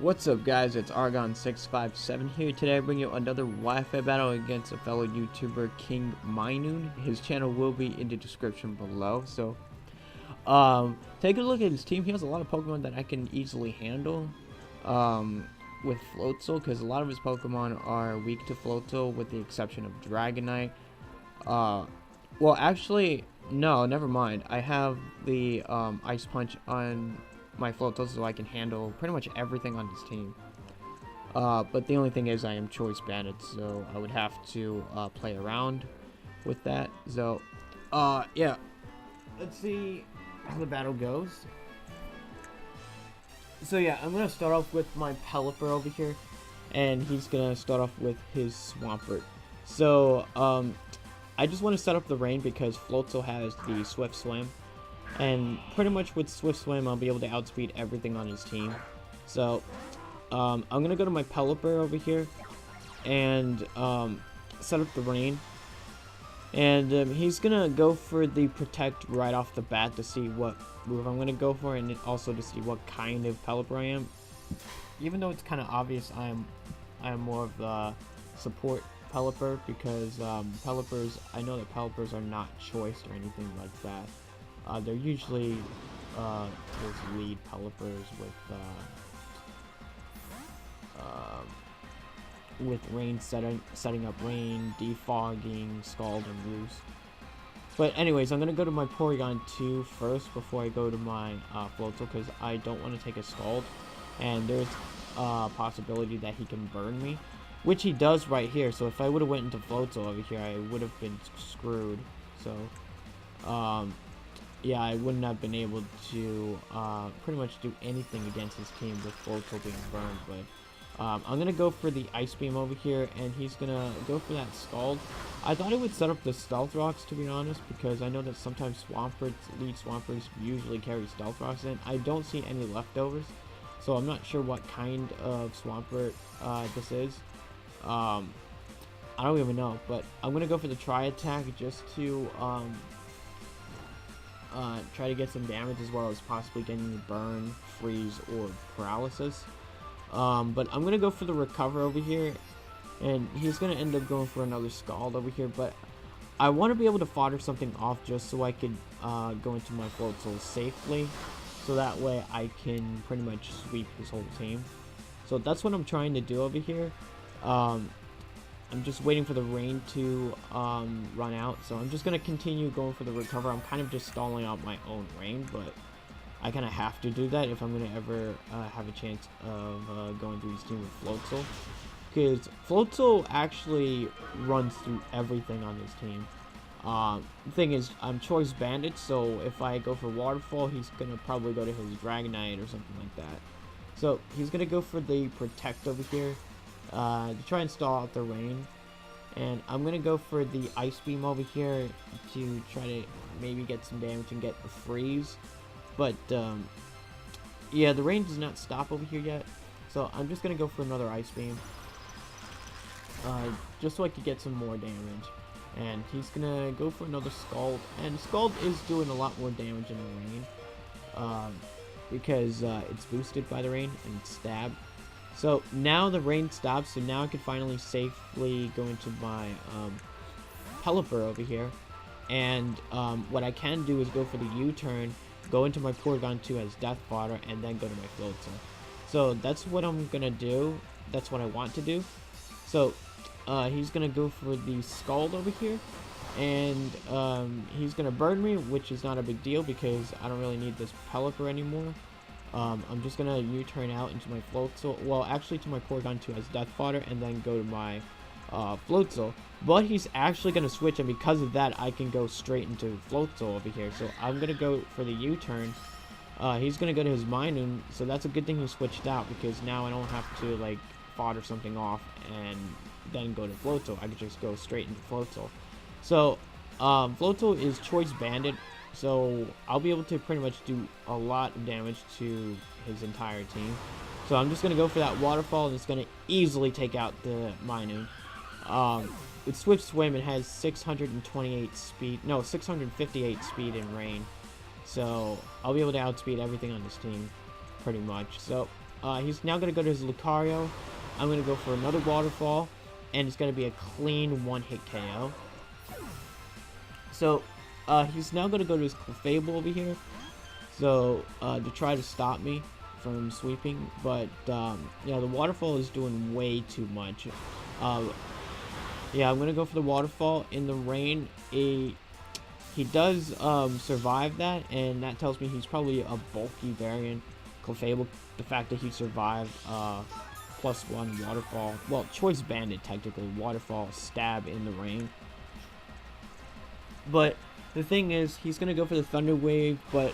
What's up, guys? It's Argon657 here. Today I bring you another Wi-Fi battle against a fellow YouTuber, King Minun. His channel will be in the description below. So, take a look at his team. He has a lot of Pokemon that I can easily handle with Floatzel, because a lot of his Pokemon are weak to Floatzel, with the exception of Dragonite. Well, actually, no, never mind. I have the Ice Punch on my Floatzel, so I can handle pretty much everything on his team. But the only thing is I am Choice Bandit, so I would have to play around with that. So, yeah. Let's see how the battle goes. So yeah, I'm gonna start off with my Pelipper over here, and he's gonna start off with his Swampert. So, I just want to set up the rain because Floatzel has the Swift Swim. And pretty much with Swift Swim, I'll be able to outspeed everything on his team. So, I'm going to go to my Pelipper over here and set up the rain. And he's going to go for the Protect right off the bat to see what move I'm going to go for, and also to see what kind of Pelipper I am. Even though it's kind of obvious I am more of the support Pelipper, because Pelippers, I know that Pelippers are not choiced or anything like that. They're usually those lead Pelippers with rain setting up rain, defogging, Scald, and Roost. But anyways, I'm gonna go to my Porygon 2 first before I go to my Floatzel, because I don't want to take a Scald, and there's a possibility that he can burn me, which he does right here. So if I would have went into Floatzel over here, I would have been screwed. So yeah, I wouldn't have been able to pretty much do anything against his team with Floatzel being burned. But I'm going to go for the Ice Beam over here, and he's going to go for that Scald. I thought it would set up the Stealth Rocks, to be honest, because I know that sometimes lead Swamperts usually carry Stealth Rocks in. I don't see any leftovers, so I'm not sure what kind of Swampert this is. I don't even know, but I'm going to go for the Tri-Attack just to try to get some damage, as well as possibly getting the burn, freeze, or paralysis. But I'm gonna go for the Recover over here, and he's gonna end up going for another Scald over here. But I want to be able to fodder something off just so I could go into my Floatzel safely, so that way I can pretty much sweep his whole team. So that's what I'm trying to do over here. I'm just waiting for the rain to run out, so I'm just going to continue going for the Recover. I'm kind of just stalling out my own rain, but I kind of have to do that if I'm going to ever have a chance of going through this team with Floatzel. Because Floatzel actually runs through everything on his team. The thing is, I'm Choice Bandit, so if I go for Waterfall, he's going to probably go to his Dragonite or something like that. So he's going to go for the Protect over here to try and stall out the rain, and I'm gonna go for the Ice Beam over here to try to maybe get some damage and get the freeze. But yeah, the rain does not stop over here yet, so I'm just gonna go for another Ice Beam just so I could get some more damage. And he's gonna go for another Scald, and Scald is doing a lot more damage in the rain because it's boosted by the rain and it's stabbed. So now the rain stops, so now I can finally safely go into my Pelipper over here. And what I can do is go for the U-turn, go into my Porygon 2 as Death Fodder, and then go to my Floatzel. So that's what I'm going to do. That's what I want to do. So he's going to go for the Scald over here. And he's going to burn me, which is not a big deal because I don't really need this Pelipper anymore. I'm just gonna U-turn out into my Floatzel, well, actually to my Porygon 2 as Death Fodder, and then go to my Floatzel. But he's actually gonna switch, and because of that, I can go straight into Floatzel over here. So I'm gonna go for the U-turn. He's gonna go to his Minun, so that's a good thing he switched out, because now I don't have to like fodder something off and then go to Floatzel. I could just go straight into Floatzel. So Floatzel is Choice Bandit, so I'll be able to pretty much do a lot of damage to his entire team. So I'm just going to go for that Waterfall, and it's going to easily take out the Minun. With Swift Swim, it has 628 speed, no, 658 speed in rain. So I'll be able to outspeed everything on this team, pretty much. So he's now going to go to his Lucario. I'm going to go for another Waterfall, and it's going to be a clean one-hit KO. So, he's now going to go to his Clefable over here, so, to try to stop me from sweeping, but, yeah, the Waterfall is doing way too much. Yeah, I'm going to go for the Waterfall in the rain. He does, survive that, and that tells me he's probably a bulky variant Clefable. The fact that he survived, +1 Waterfall, well, Choice Banded technically, Waterfall, Stab in the rain. But the thing is, he's going to go for the Thunder Wave, but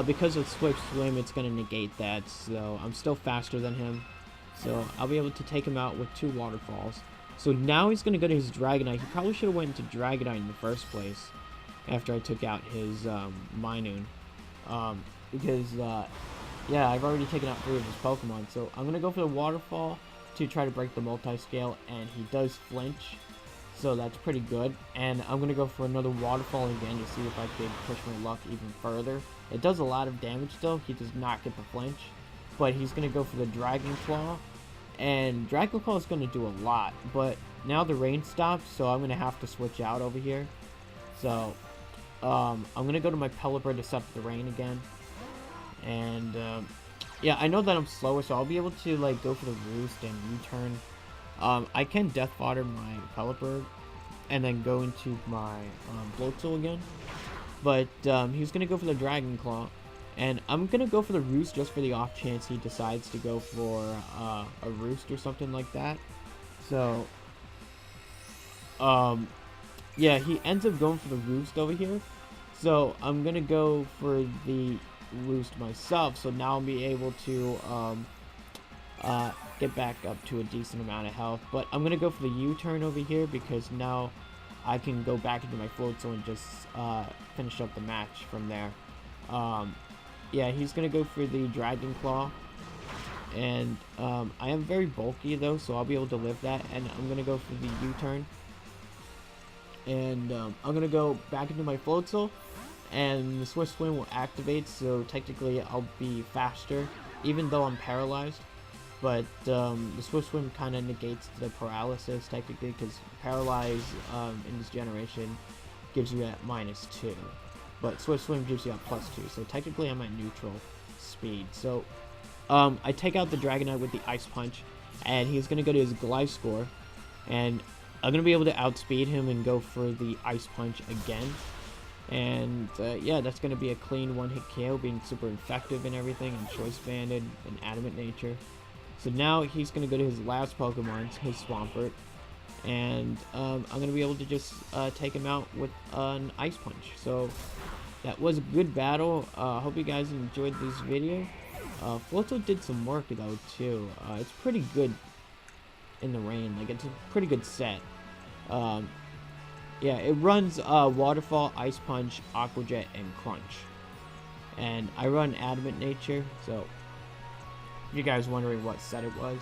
because of Swift Swim, it's going to negate that, so I'm still faster than him. So I'll be able to take him out with 2 Waterfalls. So now he's going to go to his Dragonite. He probably should have went into Dragonite in the first place after I took out his Minun. Because, yeah, I've already taken out 3 of his Pokemon. So I'm going to go for the Waterfall to try to break the multi-scale, and he does flinch. So that's pretty good. And I'm going to go for another Waterfall again to see if I could push my luck even further. It does a lot of damage though. He does not get the flinch. But he's going to go for the Dragon Claw. And Dragon Claw is going to do a lot. But now the rain stops, so I'm going to have to switch out over here. So I'm going to go to my Pelipper to set up the rain again. And yeah, I know that I'm slower, so I'll be able to like go for the Roost and U-turn. I can Death Fodder my Pelipper and then go into my Floatzel again. But he's going to go for the Dragon Claw. And I'm going to go for the Roost just for the off chance he decides to go for a Roost or something like that. So, yeah, he ends up going for the Roost over here. So I'm going to go for the Roost myself. So now I'll be able to get back up to a decent amount of health. But I'm going to go for the U-turn over here because now I can go back into my Floatzel and just finish up the match from there. Yeah, he's going to go for the Dragon Claw. And I am very bulky though, so I'll be able to live that. And I'm going to go for the U-turn. And I'm going to go back into my Floatzel. And the Swift Swim will activate, so technically I'll be faster, even though I'm paralyzed. But the Swift Swim kind of negates the paralysis, technically, because Paralyze in this generation gives you at -2. But Swift Swim gives you at +2, so technically I'm at neutral speed. So I take out the Dragonite with the Ice Punch, and he's going to go to his Gliscor, and I'm going to be able to outspeed him and go for the Ice Punch again. And yeah, that's going to be a clean one-hit KO, being super effective and everything, and Choice Banded and Adamant Nature. So now he's going to go to his last Pokemon, his Swampert, and I'm going to be able to just take him out with an Ice Punch. So that was a good battle. Hope you guys enjoyed this video. Floatzel did some work though too. It's pretty good in the rain. Like, it's a pretty good set. Yeah, it runs Waterfall, Ice Punch, Aqua Jet, and Crunch. And I run Adamant Nature, so if you guys wondering what set it was.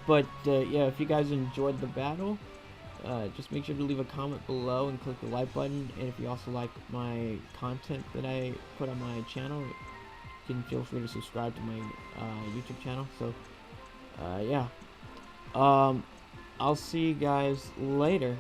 But yeah, if you guys enjoyed the battle, just make sure to leave a comment below and click the like button. And if you also like my content that I put on my channel, you can feel free to subscribe to my YouTube channel. So yeah, I'll see you guys later.